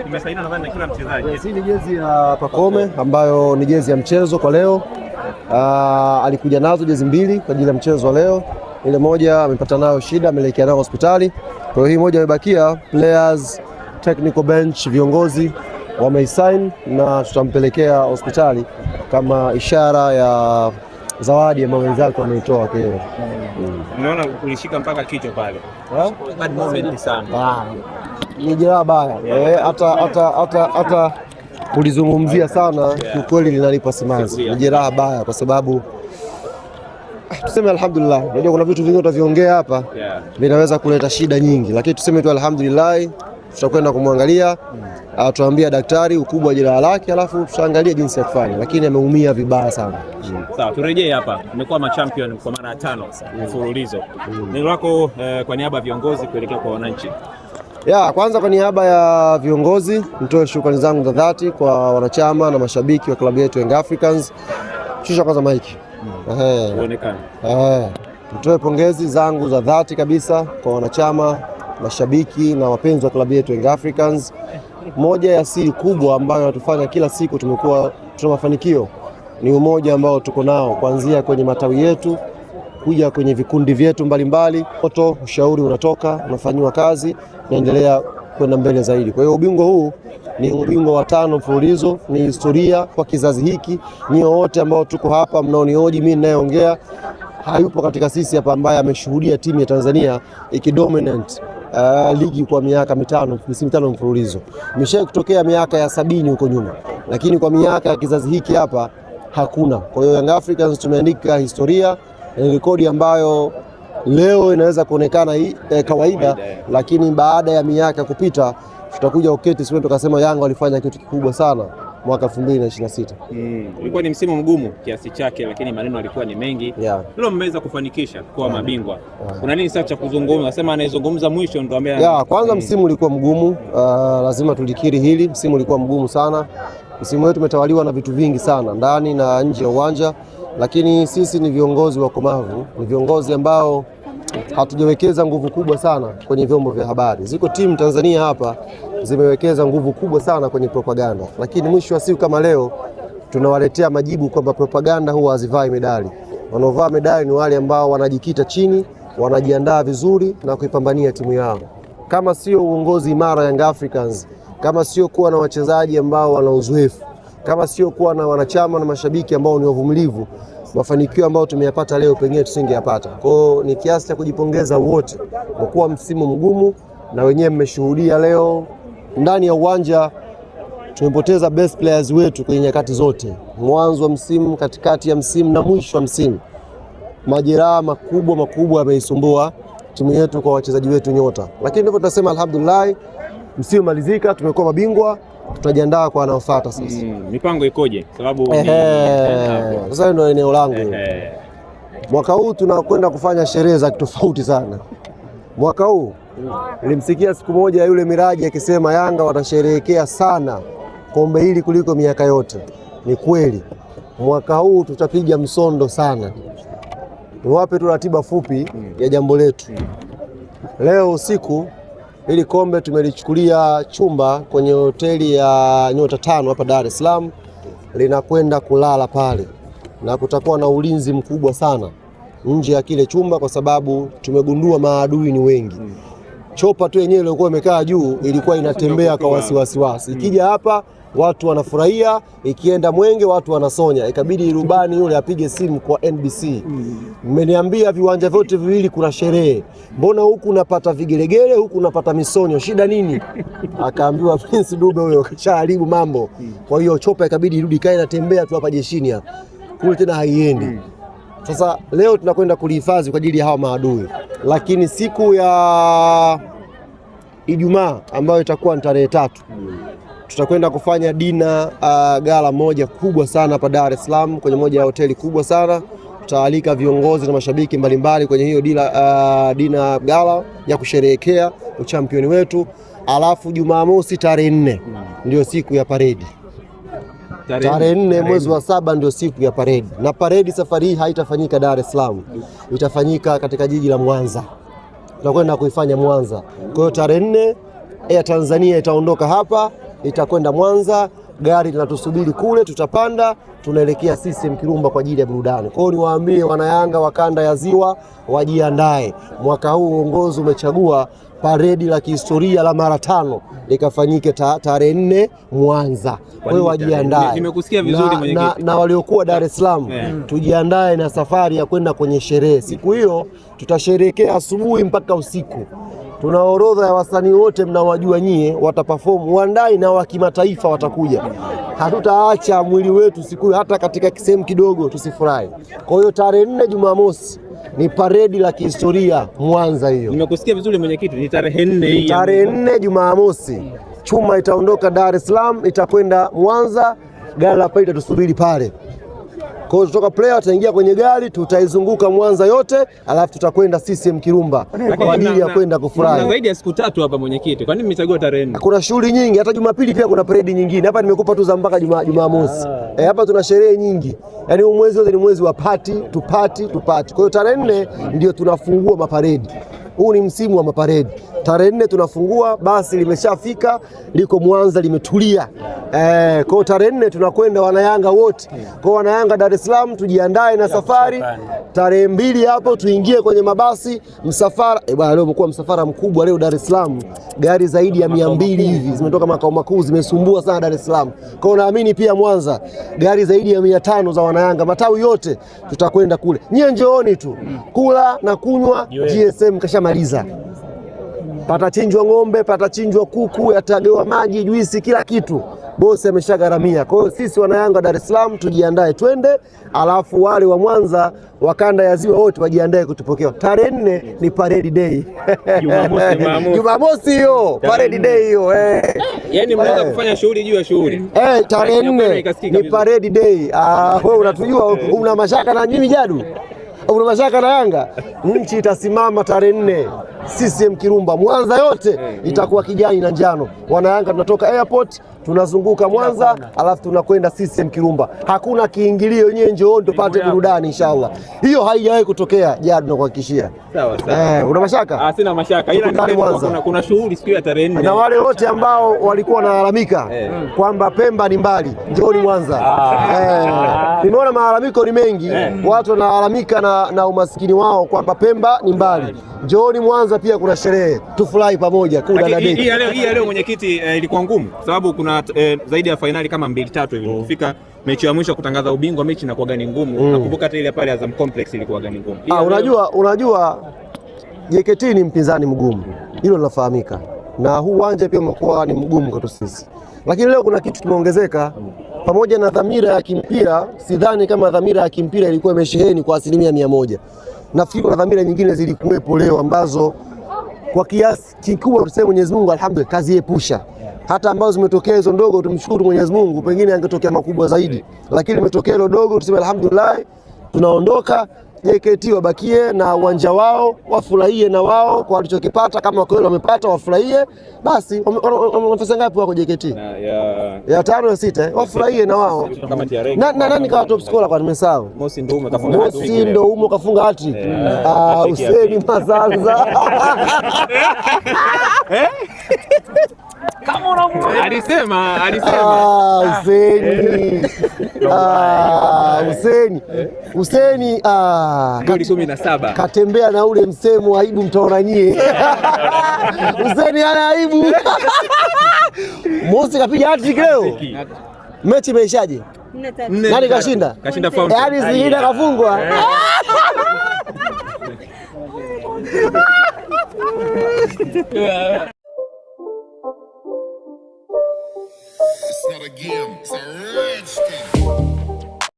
Imesainiwa nadhani na kila mchezaji. Hii ni jezi ya Pacome ambayo ni jezi ya mchezo kwa leo. Alikuja nazo jezi mbili kwa ajili ya mchezo wa leo. Ile moja amepata nayo shida, ameelekea nayo hospitali. Kwa hiyo hii moja imebakia, players, technical bench, viongozi wameisign na tutampelekea hospitali kama ishara ya zawadi ambayo wenzake wameitoa leo. Unaona ulishika mpaka kichwa pale. Bad moment sana. Ni jeraha baya. Hata kulizungumzia sana kiukweli linalipa simanzi. Ni jeraha baya kwa sababu tuseme alhamdulillah. Unajua kuna vitu vingi utaviongea hapa vinaweza kuleta shida nyingi, lakini tuseme tu alhamdulillah, tutakwenda kumwangalia, tuambia daktari ukubwa wa jeraha lake, alafu tutaangalia jinsi ya kufanya, lakini ameumia vibaya sana. Sawa, turejee hapa. Umekuwa machampion kwa mara ya 5 mfululizo. Neno lako kwa niaba ya viongozi kuelekea kwa wananchi. Kwanza kwa niaba ya viongozi nitoe shukrani zangu za dhati kwa wanachama na mashabiki wa klabu yetu Young Africans. Shusha kwanza maiki. Uonekane. Nitoe pongezi zangu za dhati kabisa kwa wanachama, mashabiki na wapenzi wa klabu yetu Young Africans. Moja ya siri kubwa ambayo natufanya kila siku tumekuwa tuna mafanikio ni umoja ambao tuko nao kuanzia kwenye matawi yetu kuja kwenye vikundi vyetu mbalimbali. Ushauri unatoka, unafanywa kazi, naendelea kwenda mbele zaidi. Kwa hiyo ubingwa huu ni ubingwa wa 5 mfululizo, ni historia kwa kizazi hiki. Nyinyi wote ambao tuko hapa mnaonioji mimi ninayeongea, hayupo katika sisi hapa ambaye ameshuhudia timu ya Tanzania ikidominate ligi kwa miaka 5 mfululizo. Imeshawahi kutokea miaka ya 70 huko nyuma, lakini kwa miaka ya kizazi hiki hapa hakuna. Kwa hiyo Young Africans tumeandika historia, rekodi ambayo leo inaweza kuonekana kawaida, lakini baada ya miaka kupita tutakuja uketi siku tukasema Yanga walifanya kitu kikubwa sana mwaka 2026. Ilikuwa ni msimu mgumu kiasi chake, lakini maneno yalikuwa ni mengi. Leo mmeweza kufanikisha kuwa mabingwa. Kuna nini sasa cha kuzungumza? Nasema anayezungumza mwisho ndio ambaye kwanza msimu ulikuwa mgumu, lazima tulikiri hili, msimu ulikuwa mgumu sana. Msimu wetu umetawaliwa na vitu vingi sana ndani na nje ya uwanja, lakini sisi ni viongozi wakomavu, ni viongozi ambao hatujawekeza nguvu kubwa sana kwenye vyombo vya habari. Ziko timu Tanzania hapa zimewekeza nguvu kubwa sana kwenye propaganda, lakini mwisho wa siku kama leo tunawaletea majibu kwamba propaganda huwa hazivai medali. Wanaovaa medali ni wale ambao wanajikita chini, wanajiandaa vizuri na kuipambania timu yao. Kama sio uongozi imara Young Africans, kama sio kuwa na wachezaji ambao wana uzoefu, kama sio kuwa na wanachama na mashabiki ambao ni wavumilivu, mafanikio ambayo tumeyapata leo pengine tusingeyapata. Kwa hiyo ni kiasi cha kujipongeza wote kwa kuwa msimu mgumu, na wenyewe mmeshuhudia leo ndani ya uwanja tumepoteza best players wetu kwenye nyakati zote, mwanzo wa msimu, katikati ya msimu na mwisho wa msimu. Majeraha makubwa yameisumbua timu yetu kwa wachezaji wetu nyota, lakini ndivyo tunasema alhamdulillah, msimu malizika, tumekuwa mabingwa, tutajiandaa kwa wanaofuata sasa. Mipango ikoje? Sababu sasa ndio eneo langu. Mwaka huu tunakwenda kufanya sherehe za tofauti sana. Mwaka huu nilimsikia siku moja yule Miraji akisema Yanga watasherehekea sana kombe hili kuliko miaka yote. Ni kweli. Mwaka huu tutapiga msondo sana. Niwape tu ratiba fupi ya jambo letu. Leo usiku hili kombe tumelichukulia chumba kwenye hoteli ya nyota 5 hapa Dar es Salaam, linakwenda kulala pale, na kutakuwa na ulinzi mkubwa sana nje ya kile chumba kwa sababu tumegundua maadui ni wengi. Chopa tu yenyewe ilikuwa imekaa juu ilikuwa inatembea kwa wasiwasi. Ikija hapa watu wanafurahia, ikienda Mwenge watu wanasonya. Ikabidi rubani yule apige simu kwa NBC. Mmeniambia viwanja vyote viwili kuna sherehe. Mbona huku unapata vigelegele, huku unapata misonyo? Shida nini? Akaambiwa Prince Dube huyo kashaharibu mambo. Kwa hiyo chopa ikabidi irudi kae inatembea tu hapa jeshini hapa. Kule tena haiendi. Sasa leo tunakwenda kulihifadhi kwa ajili ya hawa maadui. Lakini siku ya Ijumaa ambayo itakuwa ni tarehe 3 tutakwenda kufanya dina gala moja kubwa sana hapa Dar es Salaam kwenye moja ya hoteli kubwa sana. Tutaalika viongozi na mashabiki mbalimbali kwenye hiyo dina gala ya kusherehekea uchampioni wetu. Alafu Jumamosi tarehe 4 ndio siku ya paredi. Tarehe 4 mwezi wa 7 ndio siku ya paredi. Na paredi safari hii haitafanyika Dar es Salaam. Itafanyika katika jiji la Mwanza. Tunakwenda kuifanya Mwanza. Kwa hiyo tarehe 4 Air Tanzania itaondoka hapa, itakwenda Mwanza, gari linatusubiri kule, tutapanda, tunaelekea CCM Kirumba kwa ajili ya burudani. Kwa hiyo niwaambie wanayanga wa kanda ya Ziwa wajiandae. Mwaka huu uongozi umechagua paredi la kihistoria la mara 5 likafanyike tarehe 4 Mwanza. Kwa hiyo wajiandae. Nimekusikia vizuri mwenyekiti. Na waliokuwa Dar es Salaam tujiandae na safari ya kwenda kwenye sherehe. Siku hiyo tutasherehekea asubuhi mpaka usiku. Tuna orodha ya wasanii wote mnawajua nyie, wataperform wandai na wa kimataifa watakuja. Hatutaacha mwili wetu siku hiyo hata katika sehemu kidogo tusifurahi. Kwa hiyo tarehe 4 Jumamosi ni paredi la kihistoria Mwanza hiyo. Nimekusikia vizuri mwenyekiti, ni tarehe 4 hii. Tarehe 4 Jumamosi. Chuma itaondoka Dar es Salaam itakwenda Mwanza, gari la pili tusubiri pale. Kwa hiyo kutoka player ataingia kwenye gari, tutaizunguka Mwanza yote, alafu tutakwenda CCM Kirumba kwa ajili ya kwenda kufurahi. Zaidi ya siku 3 hapa mwenyekiti. Kwa nini mmechagua tarehe 4? Kuna shughuli nyingi, hata Jumapili pia kuna parade nyingine. Hapa nimekupa tu za mpaka Jumamosi. Hapa tuna sherehe nyingi. Yaani mwezi wote ni mwezi wa party to party to party. Kwa hiyo tarehe 4 ndio tunafungua maparedi. Huu ni msimu wa maparedi. Tarehe 4 tunafungua, basi limeshafika, liko Mwanza limetulia. Kwa hiyo tarehe 4 tunakwenda wanayanga wote. Kwa wanayanga Dar es Salaam tujiandae na safari. Tarehe 2 hapo tuingie kwenye mabasi, msafara. Bwana leo umekuwa msafara mkubwa leo Dar es Salaam. Gari zaidi ya 200 hivi zimetoka makao makuu, zimesumbua sana Dar es Salaam. Kwa hiyo naamini pia Mwanza gari zaidi ya 500 za wanayanga, matawi yote tutakwenda kule. Nyie njooni tu. Kula na kunywa, GSM kashamaliza. Patachinjwa ng'ombe, patachinjwa kuku, yatagewa maji, juisi, kila kitu. Bosi ameshagaramia. Kwa hiyo sisi wanayanga Dar es Salaam tujiandae twende, alafu wale wa Mwanza wa kanda ya Ziwa wote wajiandae kutupokea. Tarehe 4 ni parade day. Jumamosi hiyo, parade day hiyo. Yaani mnaanza kufanya shughuli juu ya shughuli. Tarehe 4 ni parade day. Wewe unatujua, una mashaka na mimi Jadu? Una mashaka na Yanga? Nchi itasimama tarehe 4. CCM Kirumba Mwanza yote itakuwa kijani na njano. Wanayanga tunatoka airport, tunazunguka Mwanza, alafu tunakwenda CCM Kirumba. Hakuna kiingilio, nyewe njooni tupate burudani inshallah. Hiyo haijawahi kutokea, Jadu nakuhakikishia. Sawa sawa. Una mashaka? Sina mashaka. Ila kuna shughuli siku ya tarehe 4. Na wale wote ambao walikuwa wanalalamika kwamba Pemba ni mbali, njooni Mwanza. Nimeona malalamiko ni mengi. Watu wanalalamika na umaskini wao kwamba Pemba ni mbali. Njooni Mwanza pia kuna sherehe. Tufurahi pamoja kula na date. Hii leo mwenyekiti ilikuwa ngumu kwa sababu kuna zaidi ya finali kama 2-3 hivi. Kufika mechi ya mwisho kutangaza ubingwa, mechi inakuwa gani ngumu. Nakumbuka hata ile pale Azam Complex ilikuwa gani ngumu. Unajua JKT ni mpinzani mgumu. Hilo linafahamika. Na huu uwanja pia umekuwa ni mgumu kwetu sisi. Lakini leo kuna kitu kimeongezeka. Pamoja na dhamira ya kimpira, sidhani kama dhamira ya kimpira ilikuwa imesheheni kwa 100%. Nafikiri kuna dhamira nyingine zilikuwepo leo ambazo kwa kiasi kikubwa tuseme Mwenyezi Mungu alhamdulillah kaziepusha. Hata ambazo zimetokea hizo ndogo tumshukuru Mwenyezi Mungu, pengine angetokea makubwa zaidi. Lakini imetokea hilo dogo tuseme alhamdulillah, tunaondoka. JKT wabakie na uwanja wao, wafurahie na wao kwa walichokipata. Kama kweli wamepata wafurahie, basi wamefanya ngapi wako JKT? Ya 5 ya 6, wafurahie na wao. Nani kawa top scorer kwa nimesahau? Mosi ndo umo kafunga hati. Hussein Masanza. Alisema Hussein goli 17 katembea na ule msemo aibu mtaona nyie. Hussein ana aibu. Mosi kapiga hat-trick leo. Mechi imeishaje? 4-3. Nani kashinda? Kashinda Fountain. Yaani Singida kafungwa. It's not a game, it's a rich thing.